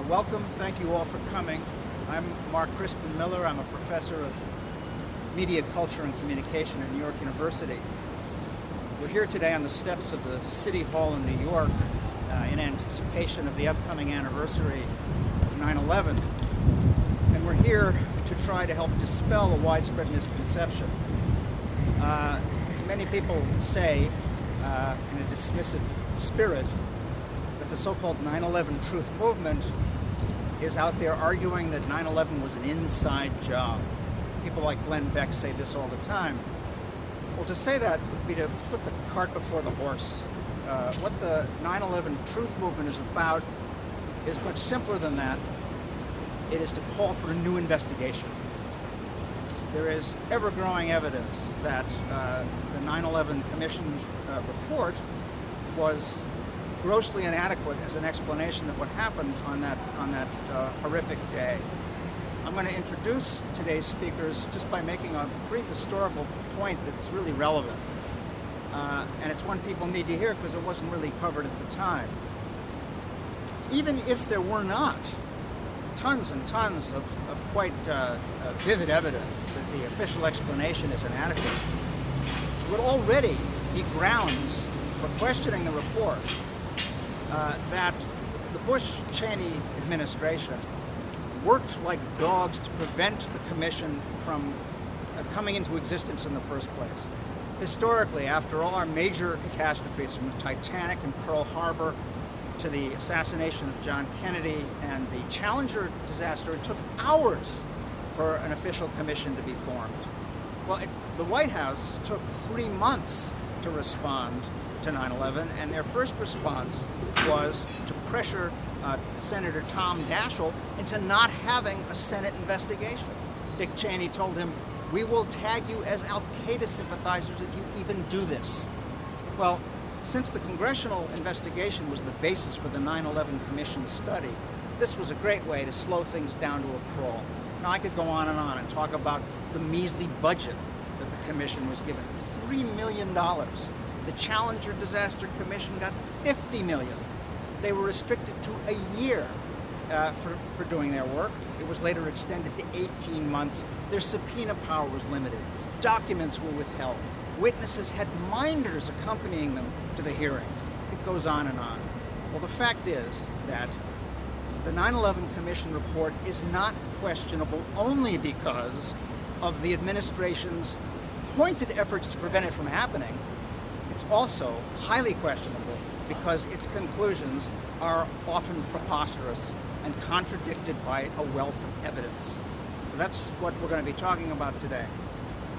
Welcome. Thank you all for coming. I'm Mark Crispin Miller. I'm a professor of media culture and communication at New York University. We're here today on the steps of the City Hall in New York in anticipation of the upcoming anniversary of 9/11. And we're here to try to help dispel a widespread misconception. Many people say, in a dismissive spirit, that the so-called 9/11 truth movement is out there arguing that 9/11 was an inside job. People like Glenn Beck say this all the time. Well, to say that would be to put the cart before the horse. What the 9/11 truth movement is about is much simpler than that. It is to call for a new investigation. There is ever-growing evidence that the 9/11 Commission's report was grossly inadequate as an explanation of what happened on that horrific day. I'm going to introduce today's speakers just by making a brief historical point that's really relevant. And it's one people need to hear because it wasn't really covered at the time. Even if there were not tons and tons of quite vivid evidence that the official explanation is inadequate, it would already be grounds for questioning the report that the Bush-Cheney administration worked like dogs to prevent the commission from coming into existence in the first place. Historically, after all our major catastrophes, from the Titanic and Pearl Harbor to the assassination of John Kennedy and the Challenger disaster, it took hours for an official commission to be formed. Well, the White House took 3 months to respond to 9/11, and their first response was to pressure Senator Tom Daschle into not having a Senate investigation. Dick Cheney told him, "We will tag you as Al-Qaeda sympathizers if you even do this." Well, since the congressional investigation was the basis for the 9/11 Commission study, this was a great way to slow things down to a crawl. Now, I could go on and talk about the measly budget that the commission was given, $3 million. The Challenger Disaster Commission got $50 million. They were restricted to a year for doing their work. It was later extended to 18 months. Their subpoena power was limited. Documents were withheld. Witnesses had minders accompanying them to the hearings. It goes on and on. Well, the fact is that the 9/11 Commission report is not questionable only because of the administration's pointed efforts to prevent it from happening. It's also highly questionable because its conclusions are often preposterous and contradicted by a wealth of evidence. So that's what we're going to be talking about today.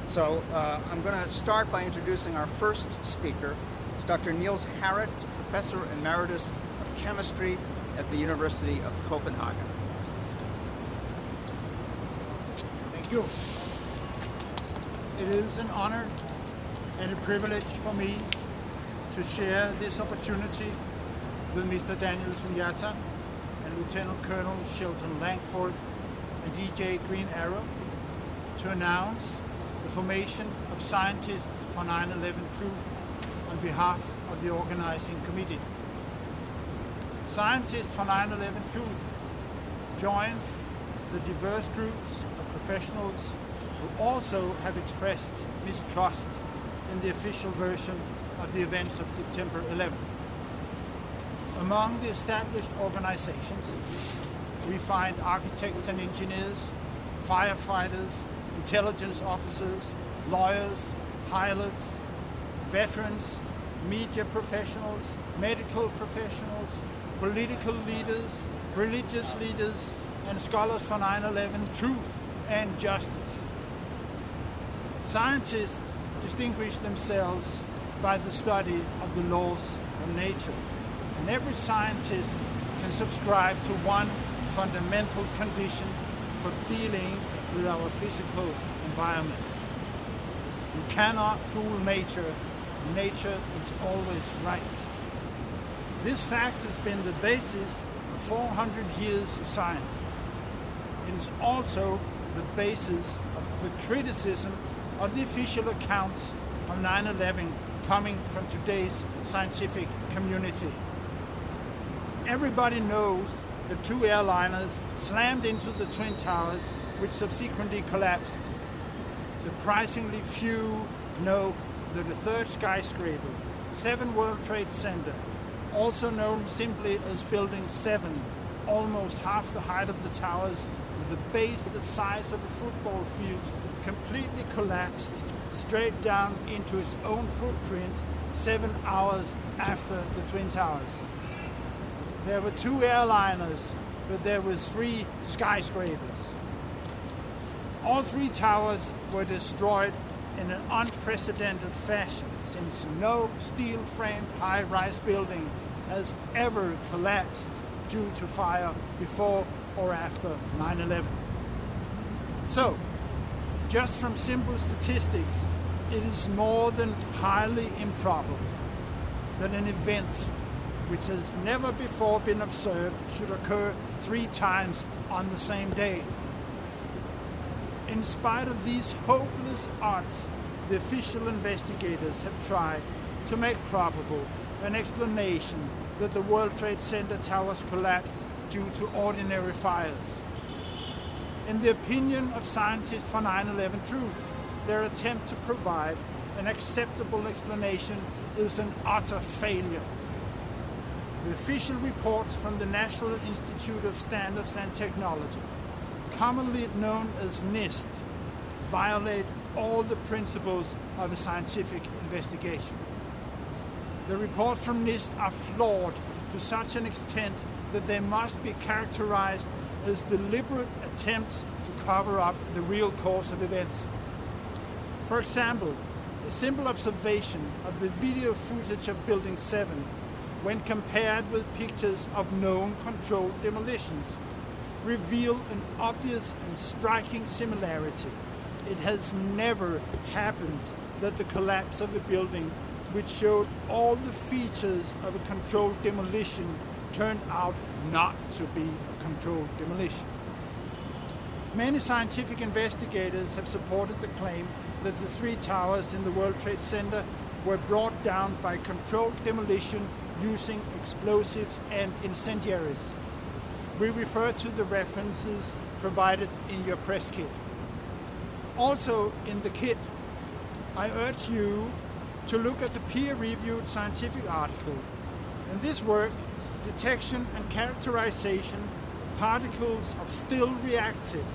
So I'm going to start by introducing our first speaker. It's Dr. Niels Harrit, Professor Emeritus of Chemistry at the University of Copenhagen. Thank you. It is an honor and a privilege for me to share this opportunity with Mr. Daniel Sunyatta and Lieutenant Colonel Shelton Langford and DJ Green Arrow to announce the formation of Scientists for 9/11 Truth on behalf of the organizing committee. Scientists for 9/11 Truth joins the diverse groups of professionals who also have expressed mistrust in the official version of the events of September 11th. Among the established organizations, we find architects and engineers, firefighters, intelligence officers, lawyers, pilots, veterans, media professionals, medical professionals, political leaders, religious leaders, and scholars for 9/11 truth and justice. Scientists distinguish themselves by the study of the laws of nature, and every scientist can subscribe to one fundamental condition for dealing with our physical environment. You cannot fool nature. Nature is always right. This fact has been the basis of 400 years of science. It is also the basis of the criticism of the official accounts of 9/11 coming from today's scientific community. Everybody knows the two airliners slammed into the Twin Towers, which subsequently collapsed. Surprisingly few know that the third skyscraper, 7 World Trade Center, also known simply as Building 7, almost half the height of the towers, with a base the size of a football field, completely collapsed straight down into its own footprint 7 hours after the Twin Towers. There were 2 airliners, but there were 3 skyscrapers. All 3 towers were destroyed in an unprecedented fashion, since no steel-framed high-rise building has ever collapsed due to fire before or after 9/11. So, just from simple statistics, it is more than highly improbable that an event which has never before been observed should occur 3 times on the same day. In spite of these hopeless odds, the official investigators have tried to make probable an explanation that the World Trade Center towers collapsed due to ordinary fires. In the opinion of scientists for 9/11 Truth, their attempt to provide an acceptable explanation is an utter failure. The official reports from the National Institute of Standards and Technology, commonly known as NIST, violate all the principles of a scientific investigation. The reports from NIST are flawed to such an extent that they must be characterized as deliberate attempts to cover up the real course of events. For example, a simple observation of the video footage of Building 7, when compared with pictures of known controlled demolitions, reveal an obvious and striking similarity. It has never happened that the collapse of a building which showed all the features of a controlled demolition turned out not to be a controlled demolition. Many scientific investigators have supported the claim that the 3 towers in the World Trade Center were brought down by controlled demolition using explosives and incendiaries. We refer to the references provided in your press kit. Also in the kit, I urge you to look at the peer-reviewed scientific article. In this work, detection and characterization of particles of still-reactive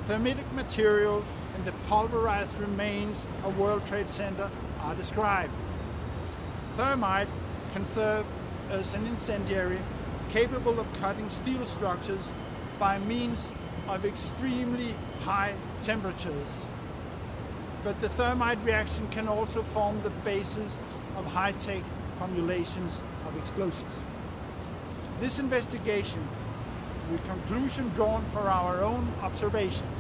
thermitic material in the pulverized remains of World Trade Center are described. Thermite can serve as an incendiary capable of cutting steel structures by means of extremely high temperatures. But the thermite reaction can also form the basis of high-tech formulations of explosives. This investigation, the conclusion drawn for our own observations,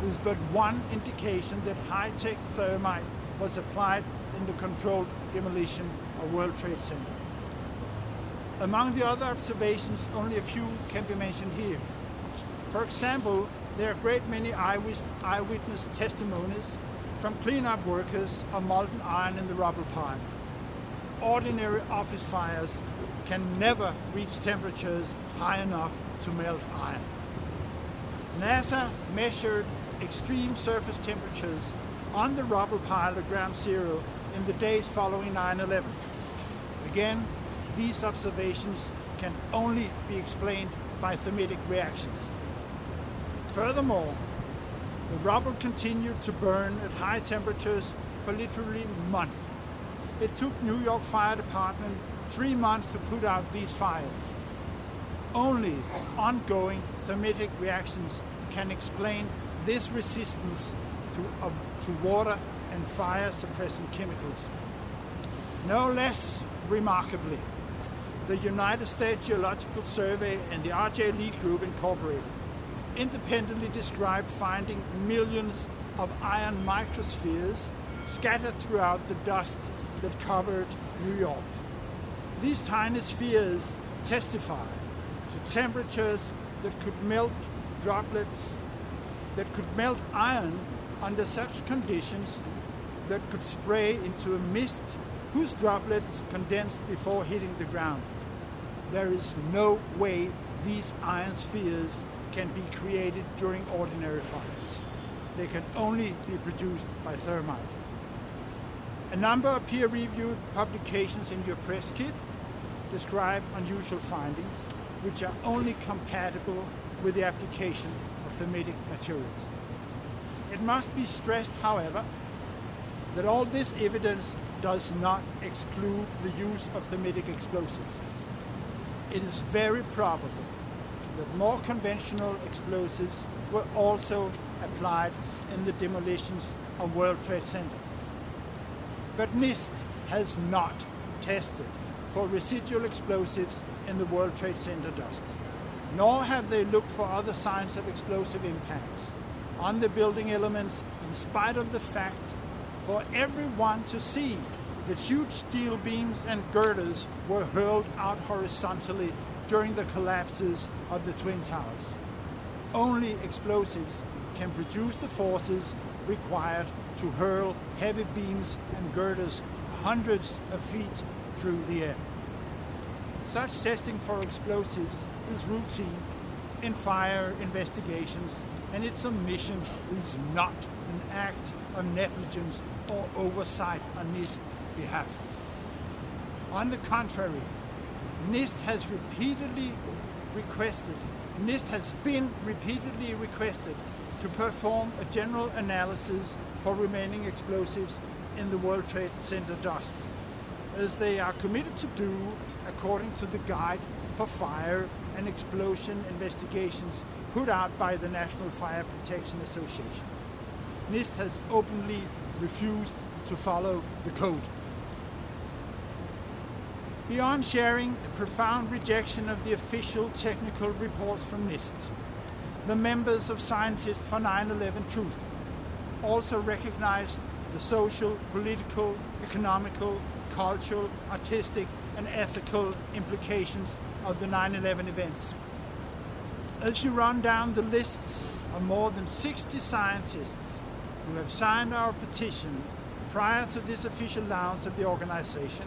is but one indication that high-tech thermite was applied in the controlled demolition of World Trade Center. Among the other observations, only a few can be mentioned here. For example, there are a great many eyewitness testimonies from cleanup workers of molten iron in the rubble pile. Ordinary office fires can never reach temperatures high enough to melt iron. NASA measured extreme surface temperatures on the rubble pile at Ground Zero in the days following 9/11. Again, these observations can only be explained by thermitic reactions. Furthermore, the rubble continued to burn at high temperatures for literally months. It took New York Fire Department 3 months to put out these fires. Only ongoing thermitic reactions can explain this resistance to water and fire-suppressant chemicals. No less remarkably, the United States Geological Survey and the R.J. Lee Group Incorporated independently described finding millions of iron microspheres scattered throughout the dust that covered New York. These tiny spheres testify to temperatures that could melt iron under such conditions that could spray into a mist whose droplets condensed before hitting the ground. there is no way these iron spheres can be created during ordinary fires. They can only be produced by thermite. A number of peer-reviewed publications in your press kit describe unusual findings which are only compatible with the application of thermitic materials. It must be stressed, however, that all this evidence does not exclude the use of thermitic explosives. It is very probable that more conventional explosives were also applied in the demolitions of World Trade Center. But NIST has not tested for residual explosives in the World Trade Center dust, nor have they looked for other signs of explosive impacts on the building elements, in spite of the fact for everyone to see that huge steel beams and girders were hurled out horizontally during the collapses of the Twin Towers. Only explosives can produce the forces required to hurl heavy beams and girders hundreds of feet through the air. Such testing for explosives is routine in fire investigations, and its omission is not an act of negligence or oversight on NIST's behalf. On the contrary, NIST has been repeatedly requested to perform a general analysis for remaining explosives in the World Trade Center dust, as they are committed to do according to the Guide for Fire and Explosion Investigations put out by the National Fire Protection Association. NIST has openly refused to follow the code. Beyond sharing a profound rejection of the official technical reports from NIST, the members of Scientists for 9/11 Truth also recognize the social, political, economical, cultural, artistic, and ethical implications of the 9/11 events. As you run down the list of more than 60 scientists who have signed our petition prior to this official launch of the organization,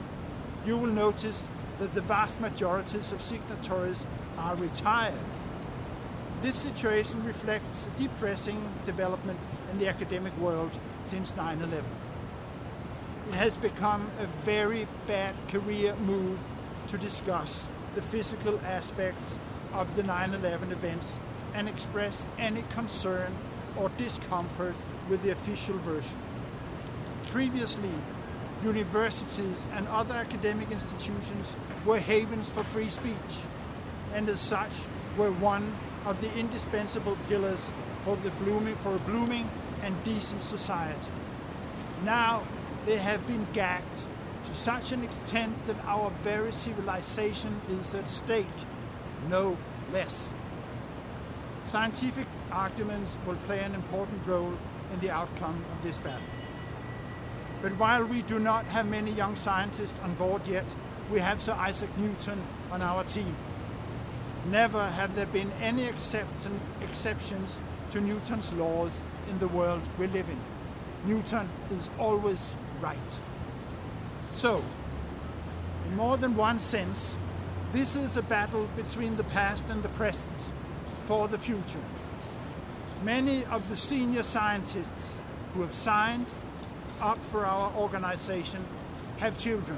you will notice that the vast majorities of signatories are retired. This situation reflects a depressing development in the academic world since 9/11. It has become a very bad career move to discuss the physical aspects of the 9/11 events and express any concern or discomfort with the official version. Previously, universities and other academic institutions were havens for free speech, and as such were one of the indispensable pillars for a blooming and decent society. Now they have been gagged to such an extent that our very civilization is at stake, no less. Scientific arguments will play an important role in the outcome of this battle. But while we do not have many young scientists on board yet, we have Sir Isaac Newton on our team. Never have there been any exceptions to Newton's laws in the world we live in. Newton is always right. So, in more than one sense, this is a battle between the past and the present for the future. Many of the senior scientists who have signed up for our organization have children.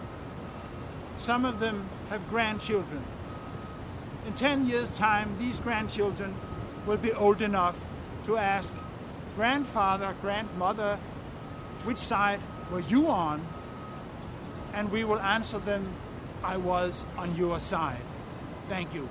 Some of them have grandchildren. In 10 years' time, these grandchildren will be old enough to ask, "Grandfather, grandmother, which side were you on?" And we will answer them, "I was on your side." Thank you.